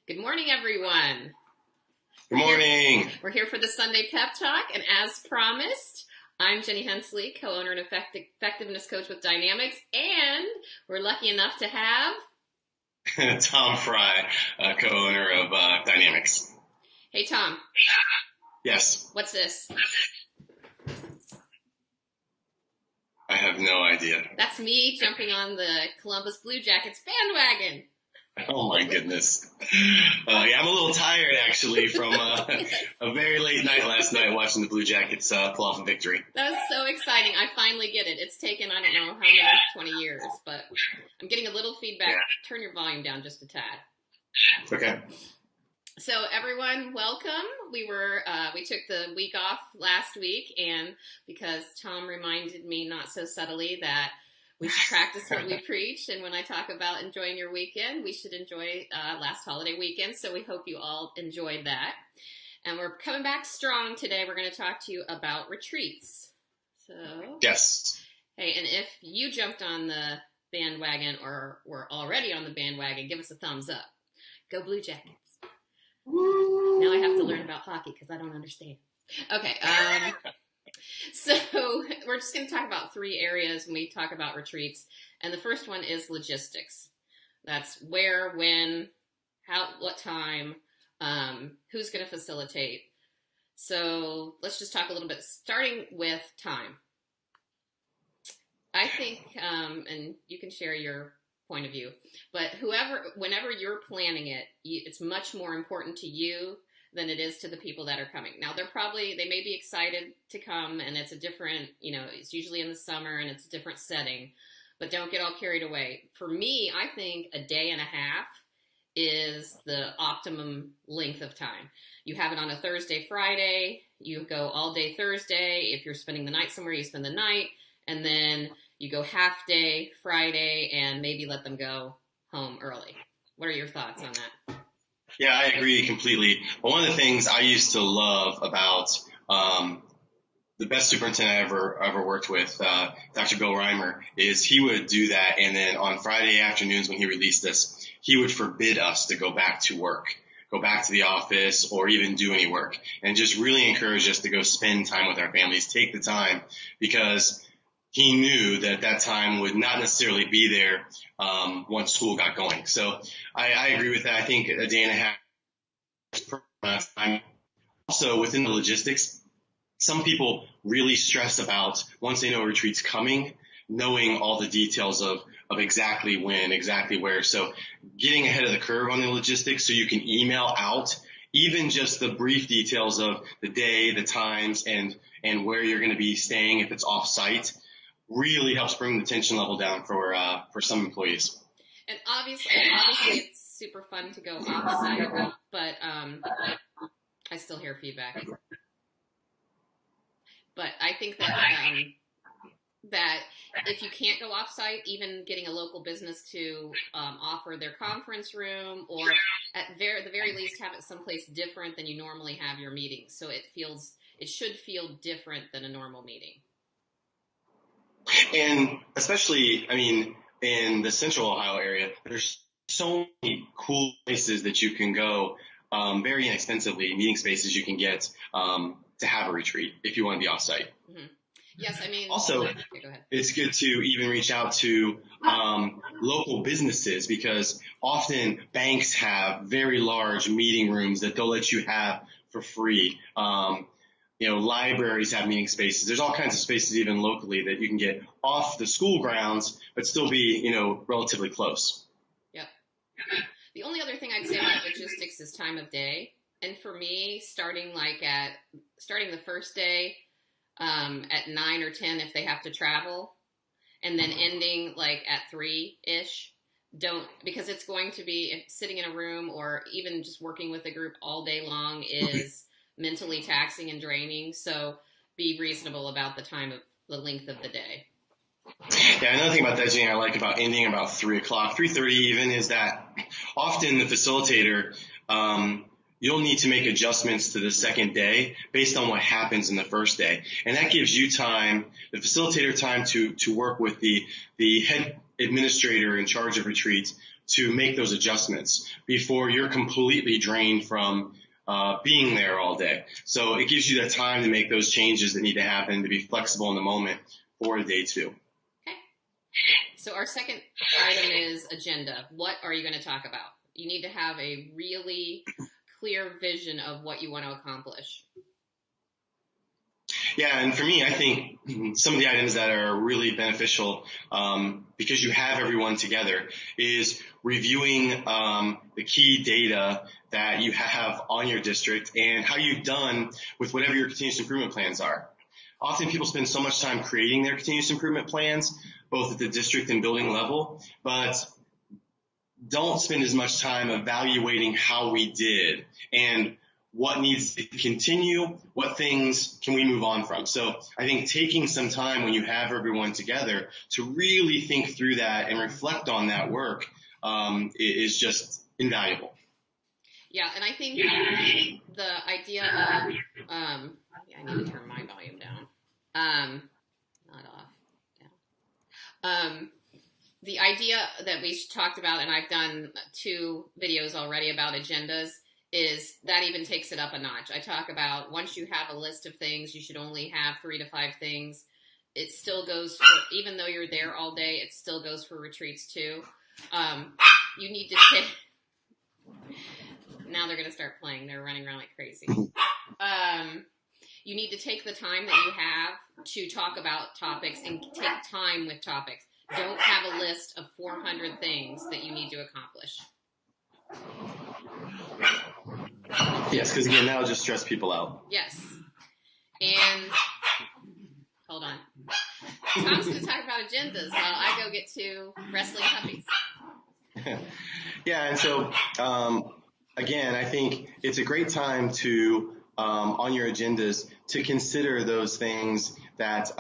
Good morning, everyone. Good morning. We're here for the Sunday Pep Talk, and as promised, I'm Jenny Hensley, co-owner and effectiveness coach with Dynamics, and we're lucky enough to have Tom Fry, co-owner of Dynamics. Hey, Tom. Yes. What's this? I have no idea. That's me jumping on the Columbus Blue Jackets bandwagon. Oh my goodness. Yeah, I'm a little tired actually from a very late night last night watching the Blue Jackets pull off a victory. That was so exciting. I finally get it. It's taken, I don't know how many, 20 years, but I'm getting a little feedback. Yeah. Turn your volume down just a tad. Okay. So everyone, welcome. We took the week off last week, and because Tom reminded me not so subtly that we should practice what we preach, and when I talk about enjoying your weekend, we should enjoy last holiday weekend, so we hope you all enjoyed that. And we're coming back strong today. We're going to talk to you about retreats. So, yes. Hey, and if you jumped on the bandwagon or were already on the bandwagon, give us a thumbs up. Go Blue Jackets. Woo. Now I have to learn about hockey because I don't understand. Okay. So we're just going to talk about three areas when we talk about retreats. And the first one is logistics. That's where, when, how, what time, who's going to facilitate. So let's just talk a little bit, starting with time. I think, and you can share your point of view, but whenever you're planning it, it's much more important to you than it is to the people that are coming. Now, they may be excited to come, and it's a different, it's usually in the summer and it's a different setting, but don't get all carried away. For me, I think a day and a half is the optimum length of time. You have it on a Thursday, Friday, you go all day Thursday. If you're spending the night somewhere, you spend the night, and then you go half day Friday and maybe let them go home early. What are your thoughts on that? Yeah, I agree completely. But one of the things I used to love about the best superintendent I ever worked with, Dr. Bill Reimer, is he would do that, and then on Friday afternoons when he released us, he would forbid us to go back to work, go back to the office, or even do any work, and just really encourage us to go spend time with our families, take the time, because he knew that time would not necessarily be there once school got going. So I agree with that. I think a day and a half is perfect time. Also, within the logistics, some people really stress about, once they know a retreat's coming, knowing all the details of exactly when, exactly where. So getting ahead of the curve on the logistics so you can email out even just the brief details of the day, the times, and where you're going to be staying if it's off-site really helps bring the tension level down for some employees. And obviously it's super fun to go off-site, but I still hear feedback. But I think that if you can't go off-site, even getting a local business to offer their conference room, or at the very least have it someplace different than you normally have your meetings, so it should feel different than a normal meeting. And especially, in the central Ohio area, there's so many cool places that you can go, very inexpensively, meeting spaces you can get to have a retreat if you want to be off-site. Mm-hmm. Yes, also, okay, go ahead. It's good to even reach out to local businesses, because often banks have very large meeting rooms that they'll let you have for free. Libraries have meeting spaces. There's all kinds of spaces even locally that you can get off the school grounds, but still be, relatively close. Yep. The only other thing I'd say about logistics is time of day. And for me, starting the first day at 9 or 10 if they have to travel, and then ending at 3-ish, because it's going to be sitting in a room or even just working with a group all day long is mentally taxing and draining. So be reasonable about the length of the day. Yeah, another thing about that, Jenny, I like about ending about 3 o'clock, 3:30 even, is that often the facilitator, you'll need to make adjustments to the second day based on what happens in the first day. And that gives you time, the facilitator time to work with the head administrator in charge of retreats to make those adjustments before you're completely drained from being there all day. So it gives you that time to make those changes that need to happen, to be flexible in the moment for day 2. Okay. So our second item is agenda. What are you going to talk about? You need to have a really clear vision of what you want to accomplish. Yeah, and for me, I think some of the items that are really beneficial because you have everyone together is reviewing the key data that you have on your district and how you've done with whatever your continuous improvement plans are. Often people spend so much time creating their continuous improvement plans, both at the district and building level, but don't spend as much time evaluating how we did and what needs to continue, what things can we move on from. So I think taking some time when you have everyone together to really think through that and reflect on that work is just invaluable. Yeah, and I think the idea of, I need to turn my volume down, not off, down. The idea that we talked about, and I've done 2 videos already about agendas, is that even takes it up a notch. I talk about once you have a list of things, you should only have 3 to 5 things. It still goes for, even though you're there all day, it still goes for retreats too. You need to take, now they're going to start playing. They're running around like crazy. You need to take the time that you have to talk about topics and take time with topics. Don't have a list of 400 things that you need to accomplish. Yes, because again, that'll just stress people out. Yes. And, hold on. Tom's going to talk about agendas while I go get 2 wrestling puppies. Yeah, and so, again, I think it's a great time to, on your agendas, to consider those things that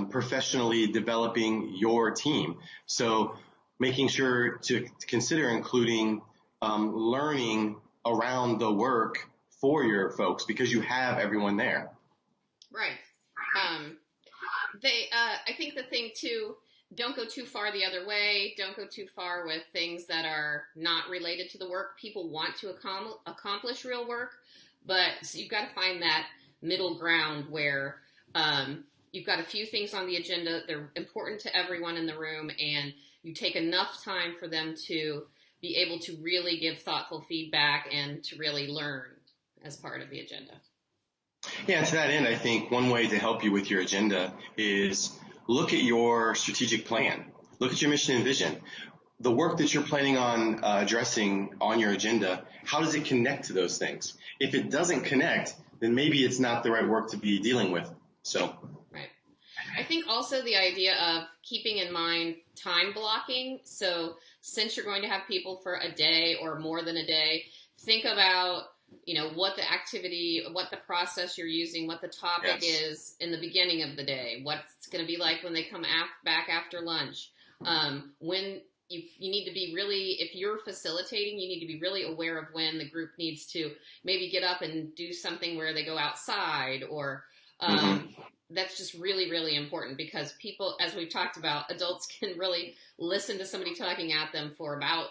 professionally developing your team. So making sure to consider including learning around the work for your folks because you have everyone there. Right. I think the thing too, don't go too far the other way. Don't go too far with things that are not related to the work. People want to accomplish real work, but so you've got to find that middle ground where you've got a few things on the agenda. They're important to everyone in the room, and you take enough time for them to be able to really give thoughtful feedback and to really learn as part of the agenda. Yeah, to that end, I think one way to help you with your agenda is look at your strategic plan. Look at your mission and vision. The work that you're planning on addressing on your agenda, how does it connect to those things? If it doesn't connect, then maybe it's not the right work to be dealing with. So. Right. I think also the idea of keeping in mind time blocking. So since you're going to have people for a day or more than a day, think about, what the activity, what the process you're using, what the topic is in the beginning of the day, what it's going to be like when they come back after lunch. When you need to be really, if you're facilitating, you need to be really aware of when the group needs to maybe get up and do something where they go outside or that's just really, really important because people, as we've talked about, adults can really listen to somebody talking at them for about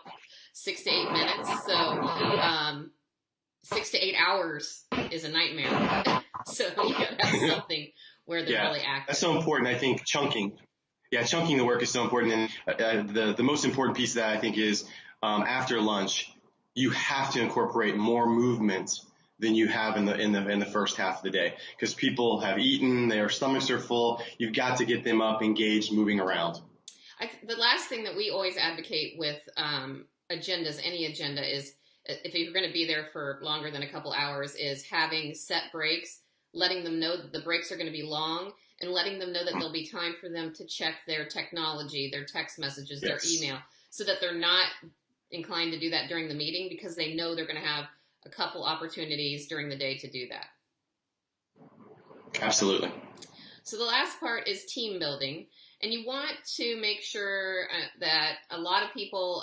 6 to 8 minutes. So 6 to 8 hours is a nightmare. So you gotta have something where they're really active. That's so important. I think chunking the work is so important. And the most important piece of that I think is after lunch, you have to incorporate more movement than you have in the first half of the day because people have eaten, their stomachs are full. You've got to get them up, engaged, moving around. The last thing that we always advocate with agendas, any agenda, is if you're going to be there for longer than a couple hours, is having set breaks, letting them know that the breaks are going to be long, and letting them know that there'll be time for them to check their technology, their text messages, their email, so that they're not inclined to do that during the meeting because they know they're going to have a couple opportunities during the day to do that. Absolutely. So the last part is team building, and you want to make sure that a lot of people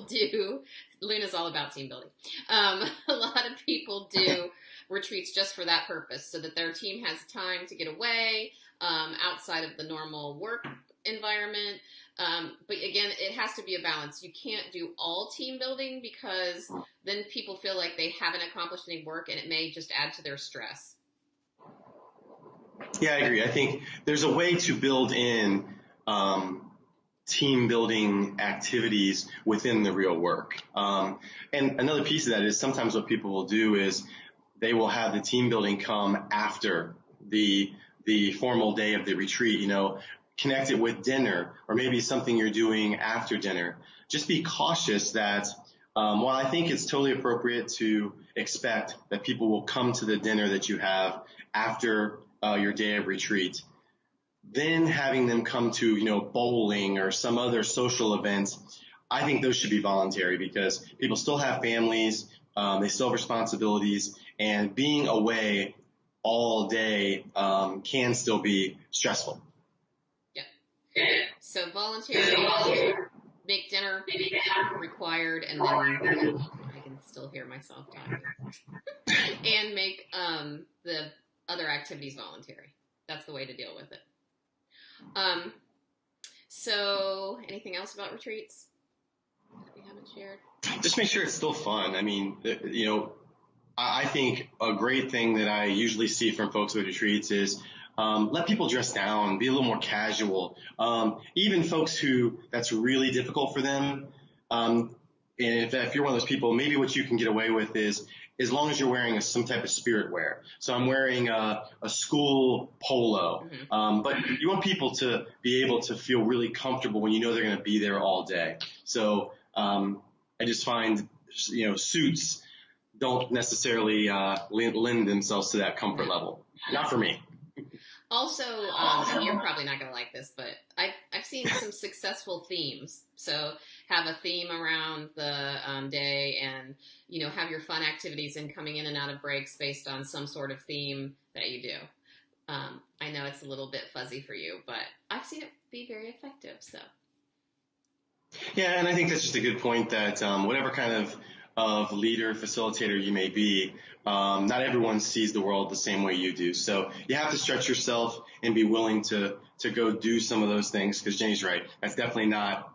do. Luna's all about team building. A lot of people do retreats just for that purpose, so that their team has time to get away outside of the normal work environment. But again, it has to be a balance. You can't do all team building because then people feel like they haven't accomplished any work and it may just add to their stress. Yeah, I agree. I think there's a way to build in team building activities within the real work. And another piece of that is sometimes what people will do is they will have the team building come after the formal day of the retreat, connect it with dinner or maybe something you're doing after dinner. Just be cautious that while I think it's totally appropriate to expect that people will come to the dinner that you have after your day of retreat, then having them come to, bowling or some other social event, I think those should be voluntary because people still have families, they still have responsibilities, and being away all day can still be stressful. Yeah. So voluntary, make dinner required, and then I can still hear myself talking. And make the other activities voluntary. That's the way to deal with it. So anything else about retreats that we haven't shared? Just make sure it's still fun. I mean, I think a great thing that I usually see from folks with retreats is let people dress down, be a little more casual. Even folks who that's really difficult for them. And if you're one of those people, maybe what you can get away with is as long as you're wearing some type of spirit wear. So I'm wearing a school polo. Mm-hmm. But you want people to be able to feel really comfortable when you know they're going to be there all day. So I just find, suits don't necessarily lend themselves to that comfort level. Not for me. Also, and you're probably not going to like this, but I've seen some successful themes. So have a theme around the day and, have your fun activities and coming in and out of breaks based on some sort of theme that you do. I know it's a little bit fuzzy for you, but I've seen it be very effective. So. Yeah, and I think that's just a good point that whatever kind of leader, facilitator you may be, not everyone sees the world the same way you do. So you have to stretch yourself and be willing to go do some of those things because Jenny's right. That's definitely not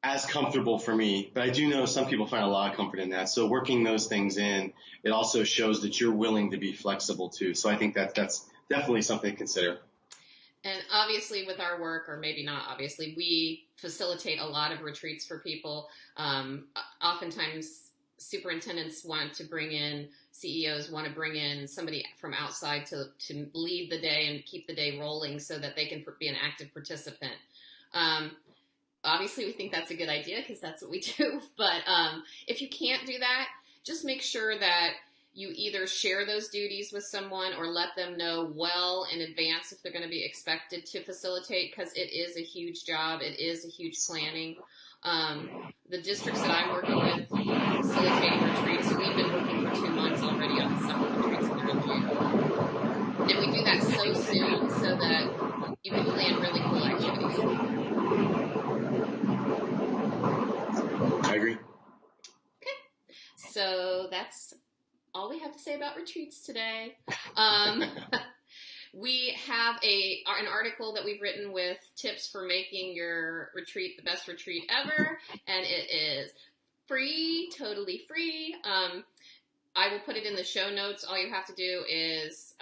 as comfortable for me, but I do know some people find a lot of comfort in that. So working those things in, it also shows that you're willing to be flexible too. So I think that's definitely something to consider. And obviously with our work, or maybe not obviously, we facilitate a lot of retreats for people. Oftentimes superintendents want to bring in, CEOs want to bring in somebody from outside to lead the day and keep the day rolling so that they can be an active participant. Obviously we think that's a good idea because that's what we do. But if you can't do that, just make sure that you either share those duties with someone or let them know well in advance if they're going to be expected to facilitate, because it is a huge job. It is a huge planning. The districts that I'm working with facilitating retreats, we've been working for 2 months already on the summer retreats and they're in June. And we do that so soon so that you can plan really cool activities. I agree. Okay. So that's all we have to say about retreats today. We have an article that we've written with tips for making your retreat the best retreat ever, and it is free, totally free. I will put it in the show notes. All you have to do is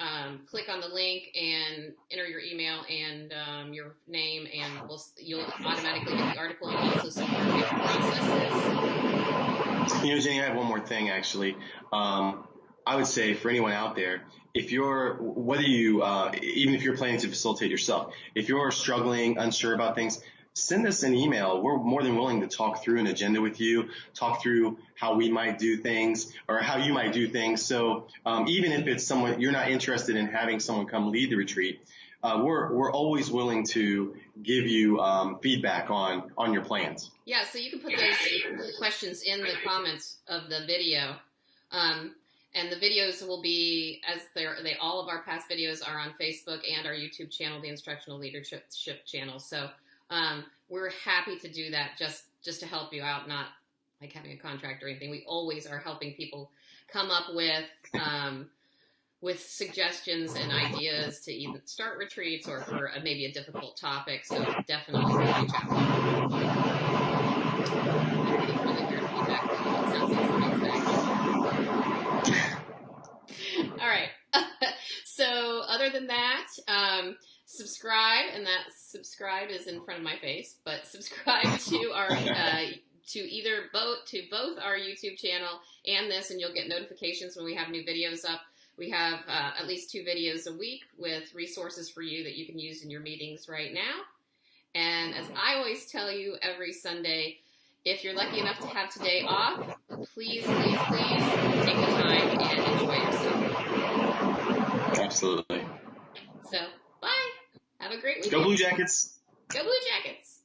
click on the link and enter your email and your name, and you'll automatically get the article and also some marketing processes. Jenny, I have one more thing actually. I would say for anyone out there, if you're, even if you're planning to facilitate yourself, if you're struggling, unsure about things, send us an email. We're more than willing to talk through an agenda with you, talk through how we might do things or how you might do things. So even if it's someone you're not interested in having someone come lead the retreat, we're always willing to give you feedback on your plans. Yeah, so you can put those questions in the comments of the video. And the videos will be, as all of our past videos are on Facebook and our YouTube channel, the Instructional Leadership channel. So we're happy to do that just to help you out, not like having a contract or anything. We always are helping people come up with with suggestions and ideas to either start retreats or for maybe a difficult topic. So definitely reach out. Really weird feedback. It sounds like somebody's back. All right. So other than that, subscribe, and that subscribe is in front of my face, but subscribe to our to both our YouTube channel and this, and you'll get notifications when we have new videos up. We have at least 2 videos a week with resources for you that you can use in your meetings right now. And as I always tell you every Sunday, if you're lucky enough to have today off, please, please, please take the time and enjoy yourself. Absolutely. So, bye. Have a great weekend. Go Blue Jackets. Go Blue Jackets.